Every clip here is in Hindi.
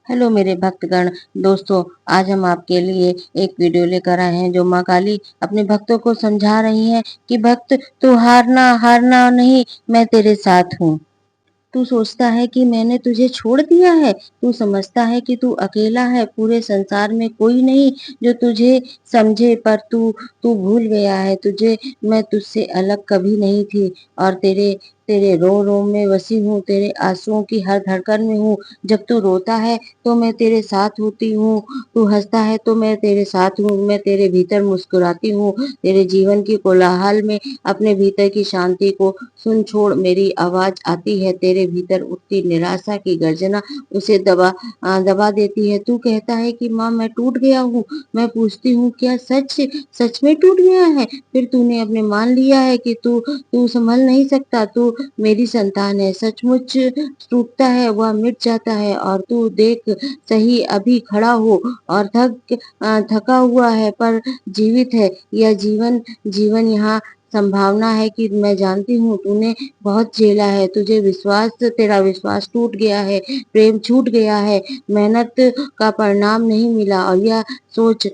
हेलो मेरे भक्तगण। दोस्तों, आज हम आपके लिए एक वीडियो लेकर आए हैं जो माँ काली अपने भक्तों को समझा रही हैं कि भक्त, तू हारना हारना नहीं, मैं तेरे साथ हूँ। तू सोचता है कि मैंने तुझे छोड़ दिया है। तू समझता है कि तू अकेला है, पूरे संसार में कोई नहीं जो तुझे समझे, पर तू तू भूल गया है तुझे मैं तुझसे अलग कभी नहीं थी, और तेरे तेरे रो रो में बसी हूँ, तेरे आंसुओं की हर धड़कन में हूँ। जब तू रोता है तो मैं तेरे साथ होती हूँ, तू हंसता है तो मैं तेरे साथ हूँ, मैं तेरे भीतर मुस्कुराती हूँ। तेरे जीवन की कोलाहल में अपने भीतर की शांति को सुन छोड़, मेरी आवाज आती है, तेरे भीतर उठती निराशा की गर्जना उसे दबा देती है। तू कहता है कि माँ मैं टूट गया हूँ। मैं पूछती हूँ क्या सच सच में टूट गया है? फिर तूने अपने मान लिया है कि तू तू संभल नहीं सकता। तू मेरी संतान है, सचमुच टूटता है वह मिट जाता है, और तू देख सही अभी खड़ा हो और थका हुआ है पर जीवित है। यह जीवन जीवन यहाँ संभावना है कि मैं जानती हूँ तूने बहुत झेला है, तुझे विश्वास तेरा विश्वास टूट गया है, प्रेम छूट गया है, मेहनत का परिणाम नहीं मिला, और यह सोच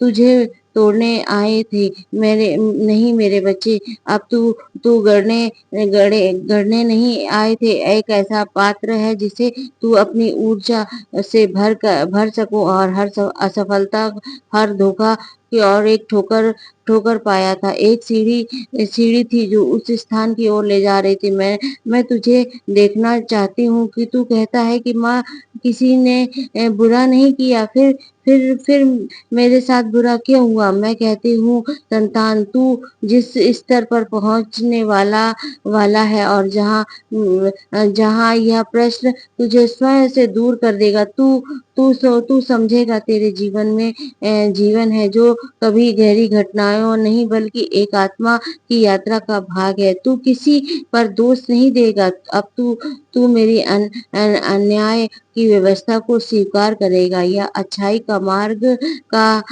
तुझे तोड़ने आए थे मेरे नहीं मेरे बच्चे। अब तू गढ़ने नहीं आए थे। एक ऐसा पात्र है जिसे तू अपनी ऊर्जा से भर सको, और हर असफलता, हर धोखा की और एक ठोकर ठोकर पाया था। एक सीढ़ी सीढ़ी थी जो उस स्थान की ओर ले जा रही थी। मैं तुझे देखना चाहती हूँ कि तू कहता है कि माँ किसी ने बुरा नहीं किया, फिर मेरे साथ बुरा क्यों हुआ? मैं कहती हूँ संतान, तू जिस स्तर पर पहुँचने वाला वाला है, और जहाँ यह प्रश्न तुझे स्वयं से दूर कर देगा, तू समझेगा तेरे जीवन में जीवन है जो कभी गहरी घटनाओं नहीं बल्कि एक आत्मा की यात्रा का भाग है। तू किसी पर दोष नहीं देगा। अब तू तू मेरी अन्याय की व्यवस्था को स्वीकार करेगा। यह अच्छाई का मार्ग का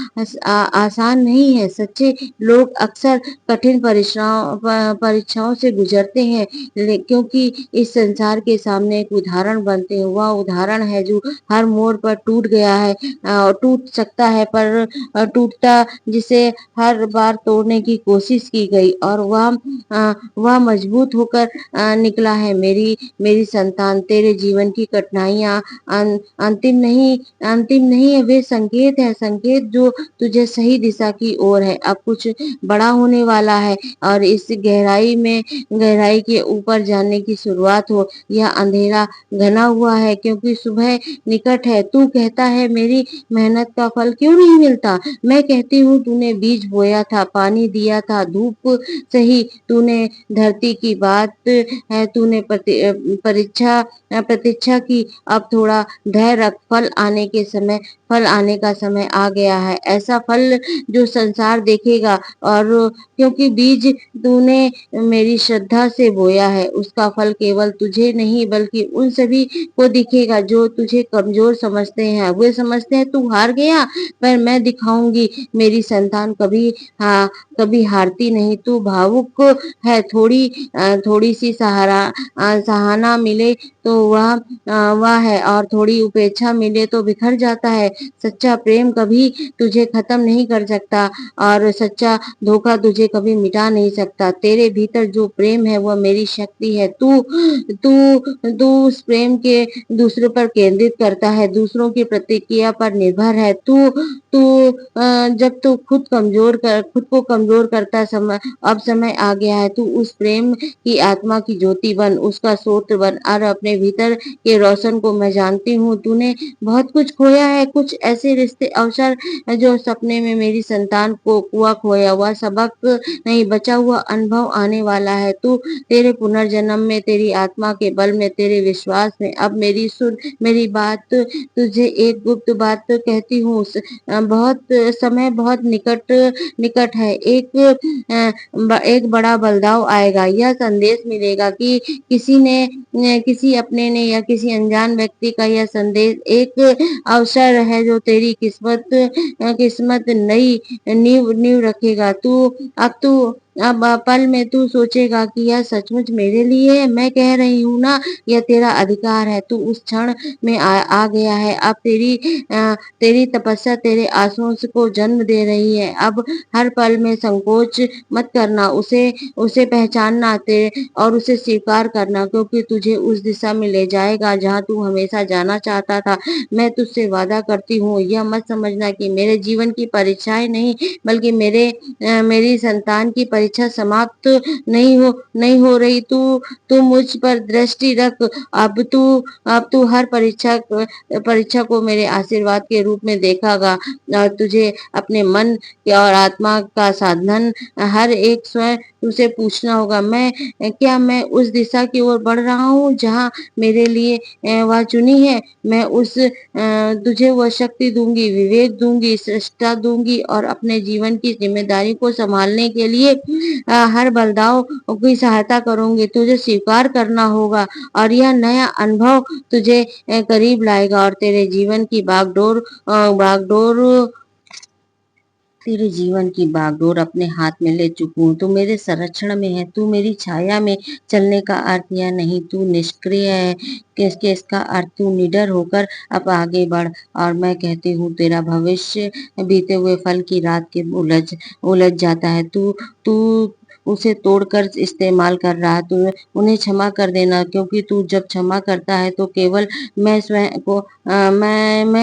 आसान नहीं है। सच्चे लोग अक्सर कठिन परीक्षाओं से गुजरते हैं, क्योंकि इस संसार के सामने एक उदाहरण बनते हैं। वह उदाहरण है जो हर मोड़ पर टूट गया है, टूट सकता है, पर टूटता जिसे हर बार तोड़ने की कोशिश की गई, और वह मजबूत होकर निकला है। मेरी मेरी संतान, तेरे जीवन की कठिनाइयां अंतिम नहीं है, वे संकेत है, संकेत जो तुझे सही दिशा की ओर है। अब कुछ बड़ा होने वाला है, और इस गहराई के ऊपर जाने की शुरुआत हो। यह अंधेरा घना हुआ है क्योंकि सुबह निकट है। तू कहता है मेरी मेहनत का फल क्यों नहीं मिलता? मैं कहती हूँ तूने बीज बोया था, पानी दिया था, धूप सही, तूने धरती की बात है, तूने प्रतीक्षा की। अब थोड़ा धैर्य रख, फल आने का समय आ गया है, ऐसा फल जो संसार देखेगा। और क्योंकि बीज तूने मेरी श्रद्धा से बोया है, उसका फल केवल तुझे नहीं बल्कि उन सभी को दिखेगा जो तुझे कमजोर समझते हैं। वे समझते हैं तू हार गया, पर मैं दिखाऊंगी मेरी संतान कभी हारती नहीं। तू भावुक है, थोड़ी सी सहाना मिले तो वह है, और थोड़ी उपेक्षा मिले तो बिखर जाता है। सच्चा प्रेम कभी तुझे खत्म नहीं कर सकता, और सच्चा धोखा तुझे कभी मिटा नहीं सकता। तेरे भीतर जो प्रेम है वह मेरी शक्ति है। तू तू तू उस प्रेम के दूसरे पर केंद्रित करता है, दूसरों की प्रतिक्रिया पर निर्भर है। तू तू जब तू खुद को कमजोर करता समय, अब समय आ गया है। तू उस प्रेम की आत्मा की ज्योति बन, उसका स्रोत बन, और अपने भीतर के रोशन को मैं जानती हूँ तूने बहुत कुछ खोया है, कुछ ऐसे रिश्ते अवसर जो सपने में मेरी संतान को कुआ खोया हुआ सबक नहीं, बचा हुआ अनुभव आने वाला है। तू तेरे पुनर्जन्म में, तेरी आत्मा के बल में, तेरे विश्वास में। अब मेरी सुन, मेरी बात, तुझे एक गुप्त बात कहती हूँ। बहुत समय बहुत निकट निकट है। एक बड़ा बदलाव आएगा। यह संदेश मिलेगा कि किसी अपने ने या किसी अनजान व्यक्ति का यह संदेश एक अवसर है जो तेरी किस्मत नई नींव नींव रखेगा। तू अब पल में तू सोचेगा कि यह सचमुच मेरे लिए है। मैं कह रही हूँ ना, यह तेरा अधिकार है। तू उस क्षण में आ गया है। अब तेरी तपस्या तेरे आंसुओं को जन्म दे रही है। अब हर पल में संकोच मत करना, उसे उसे पहचानना और उसे स्वीकार करना, क्योंकि तुझे उस दिशा में ले जाएगा जहाँ तू हमेशा जाना चाहता था। मैं तुझसे वादा करती हूँ, यह मत समझना कि मेरे जीवन की परीक्षाएं नहीं, बल्कि मेरी संतान की परीक्षा समाप्त नहीं हो रही। तू मुझ पर दृष्टि रख। अब तू अब तू हर परीक्षा को मेरे आशीर्वाद के रूप में देखेगा, और तुझे अपने मन और आत्मा का साधन हर एक स्वयं उसे पूछना होगा, मैं उस दिशा की ओर बढ़ रहा हूँ जहाँ मेरे लिए वह चुनी है। मैं तुझे वह शक्ति दूंगी, विवेक दूंगी, श्रेष्ठता दूंगी, और अपने जीवन की जिम्मेदारी को संभालने के लिए हर बदलाव की सहायता करूंगी। तुझे स्वीकार करना होगा, और यह नया अनुभव तुझे करीब लाएगा, और तेरे जीवन की बागडोर अपने हाथ में ले चुकी हूँ। तू मेरे संरक्षण में है। तू मेरी छाया में चलने का अर्थ यह नहीं तू निष्क्रिय है। किसके इसका अर्थ तू निडर होकर अब आगे बढ़। और मैं कहती हूँ, तेरा भविष्य बीते हुए फल की रात के उलझ जाता है। तू तू उसे तोड़कर इस्तेमाल कर रहा है। तू उन्हें क्षमा कर देना, क्योंकि तू जब क्षमा करता है तो केवल मैं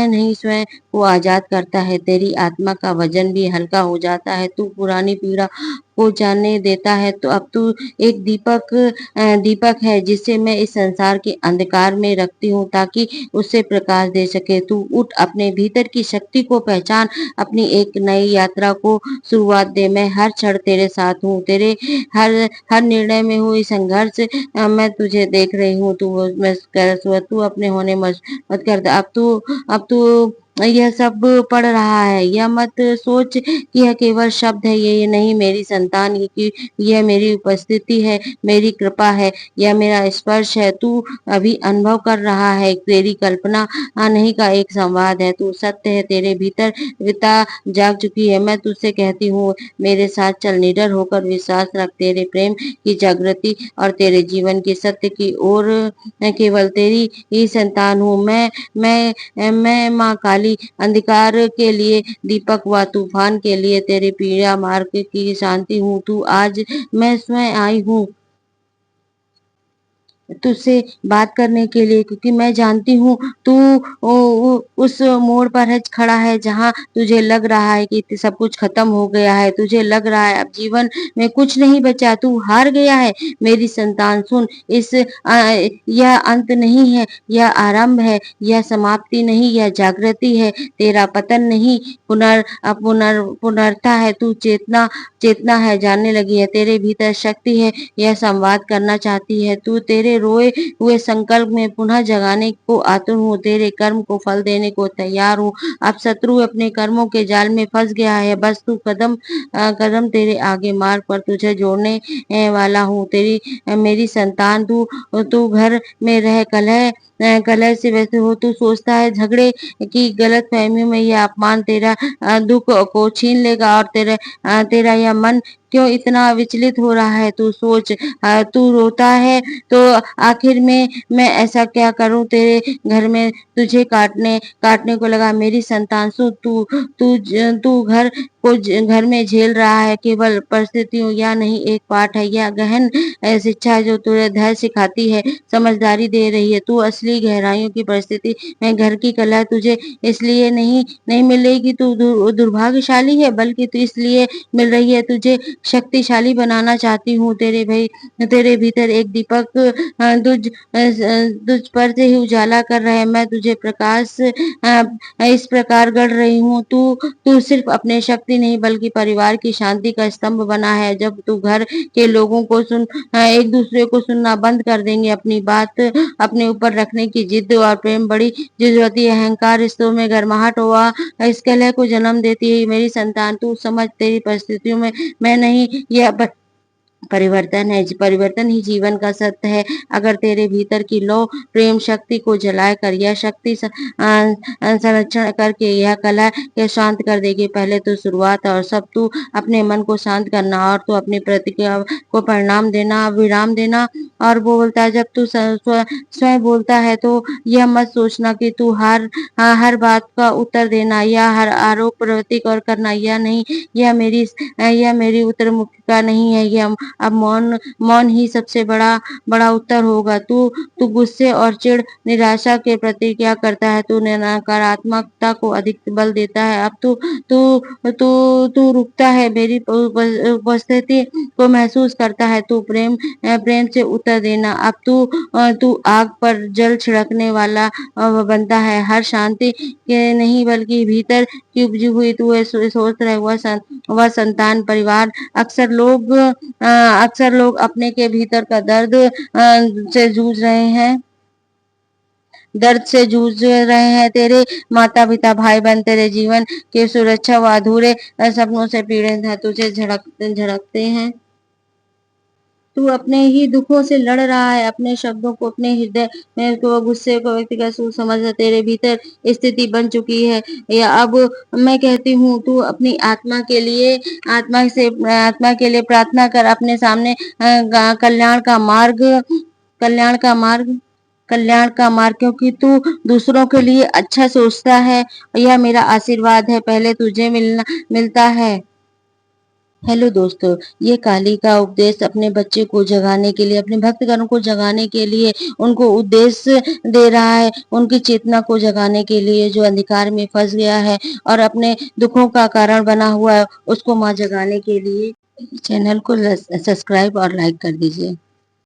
नहीं, स्वयं को आजाद करता है। तेरी आत्मा का वजन भी हल्का हो जाता है। तू पुरानी पीड़ा को जाने देता है। तो अब तू एक दीपक है, जिसे मैं इस संसार के अंधकार में रखती हूँ, ताकि उससे प्रकाश दे सके। तू उठ, अपने भीतर की शक्ति को पहचान, अपनी एक नई यात्रा को शुरुआत दे। मैं हर क्षण तेरे साथ हूँ, तेरे हर हर निर्णय में हुई संघर्ष मैं तुझे देख रही हूँ। तू अपने होने मत कर दे। अब तू यह सब पढ़ रहा है, यह मत सोच कि यह केवल शब्द है। ये नहीं, मेरी संतान, ये कि यह मेरी उपस्थिति है, मेरी कृपा है, यह मेरा स्पर्श है। तू अभी अनुभव कर रहा है, तेरी कल्पना नहीं का एक संवाद है। तू सत्य है, तेरे भीतर विता जाग चुकी है। मैं तुझसे कहती हूँ, मेरे साथ चल, निडर होकर विश्वास रख। तेरे प्रेम की जागृति और तेरे जीवन की सत्य की ओर मैं केवल तेरी ही संतान हूँ। मैं माँ काली, अंधकार के लिए दीपक व तूफान के लिए तेरे पीड़ा मार्ग की शांति हूँ। तू आज मैं स्वयं आई हूँ तुझसे बात करने के लिए, क्योंकि मैं जानती हूँ तू उस मोड़ पर है, खड़ा है, जहाँ तुझे लग रहा है कि सब कुछ खत्म हो गया है। तुझे लग रहा है अब जीवन में कुछ नहीं बचा, तू हार गया है। मेरी संतान सुन, यह अंत नहीं है, यह आरंभ है। यह समाप्ति नहीं, यह जागृति है। तेरा पतन नहीं, पुनर्था है। तू चेतना है, जानने लगी है। तेरे भीतर शक्ति है, यह संवाद करना चाहती है। तू तेरे रोए हुए संकल्प में पुनः जगाने को आतुर हूँ। तेरे कर्म को फल देने को तैयार हूँ। अब शत्रु अपने कर्मों के जाल में फंस गया है। बस तू कदम तेरे आगे मार्ग पर तुझे जोड़ने वाला हूँ। मेरी संतान, तू तू घर में रह कलह से वैसे हो। तू सोचता है झगड़े की गलत फहमियों में यह अपमान तेरा दुख को छीन लेगा, और तेरा यह मन क्यों इतना विचलित हो रहा है। तू सोच, तू रोता है तो आखिर में मैं ऐसा क्या करूं तेरे घर में तुझे काटने को लगा। मेरी संतान सु तू घर में झेल रहा है, केवल परिस्थितियों या नहीं, एक पाठ है। यह गहन शिक्षा है जो तुझे धैर्य सिखाती है, समझदारी दे रही है। तू असली गहराइयों की परिस्थिति में घर की कला तुझे इसलिए नहीं मिल रही कि तू दुर्भाग्यशाली है, बल्कि तू इसलिए मिल रही है तुझे शक्तिशाली बनाना चाहती हूँ। तेरे भीतर एक दीपक तुझ पर से ही उजाला कर रहा है। मैं तुझे प्रकाश इस प्रकार गढ़ रही हूँ। तू सिर्फ अपने शक्ति नहीं, बल्कि परिवार की शांति का स्तंभ बना है। जब तू घर के लोगों को एक दूसरे को सुनना बंद कर देंगे, अपनी बात अपने ऊपर रखने की जिद और प्रेम बड़ी जज्बाती अहंकार रिश्तों में गर्माहट हुआ इस कलह को जन्म देती है। मेरी संतान, तू समझ, तेरी परिस्थितियों में मैं नहीं, परिवर्तन है। परिवर्तन ही जीवन का सत्य है। अगर तेरे भीतर की लौ प्रेम शक्ति को जलाए कर यह शक्ति संरक्षण करके यह कला के शांत कर देगी। पहले तो शुरुआत और सब तू अपने मन को शांत करना और तू अपनी प्रतिक्रिया को परिणाम देना, विराम देना। और वो बोलता है जब तू स्वयं बोलता है तो यह मत सोचना कि तू हर बात का उत्तर देना या हर आरोप प्रत्यारोप करना। यह नहीं, यह मेरी उत्तर मुख्य नहीं है। यह अब मौन मौन ही सबसे बड़ा बड़ा उत्तर होगा। तू तू गुस्से और चिढ़ निराशा के प्रति क्या करता है? तू नकारात्मकता को अधिक बल देता है। अब तू तू तू तू रुकता है, मेरी उपस्थिति को महसूस करता है। तू प्रेम से उत्तर देना। अब तू आग पर जल छिड़कने वाला बनता है। हर शांति के नहीं बल्कि भीतर की उपजी हुई तू सोच रहे वह संतान परिवार। अक्सर लोग अपने के भीतर का से जूझ रहे हैं दर्द से जूझ रहे हैं। तेरे माता पिता भाई बहन तेरे जीवन के सुरक्षा व अधूरे सपनों से पीड़ित हैं, तुझे झड़कते हैं। तू अपने ही दुखों से लड़ रहा है, अपने शब्दों को, अपने हृदय में को गुस्से को व्यक्तिगत सोच समझ तेरे भीतर स्थिति बन चुकी है। या अब मैं कहती हूँ तू अपनी आत्मा के लिए प्रार्थना कर। अपने सामने कल्याण का मार्ग कल्याण का मार्ग, क्योंकि तू दूसरों के लिए अच्छा सोचता है। यह मेरा आशीर्वाद है, पहले तुझे मिलता है। हेलो दोस्तों, ये काली का उपदेश अपने बच्चे को जगाने के लिए, अपने भक्तगणों को जगाने के लिए उनको उपदेश दे रहा है। उनकी चेतना को जगाने के लिए जो अंधकार में फंस गया है और अपने दुखों का कारण बना हुआ है उसको माँ जगाने के लिए। चैनल को सब्सक्राइब और लाइक कर दीजिए।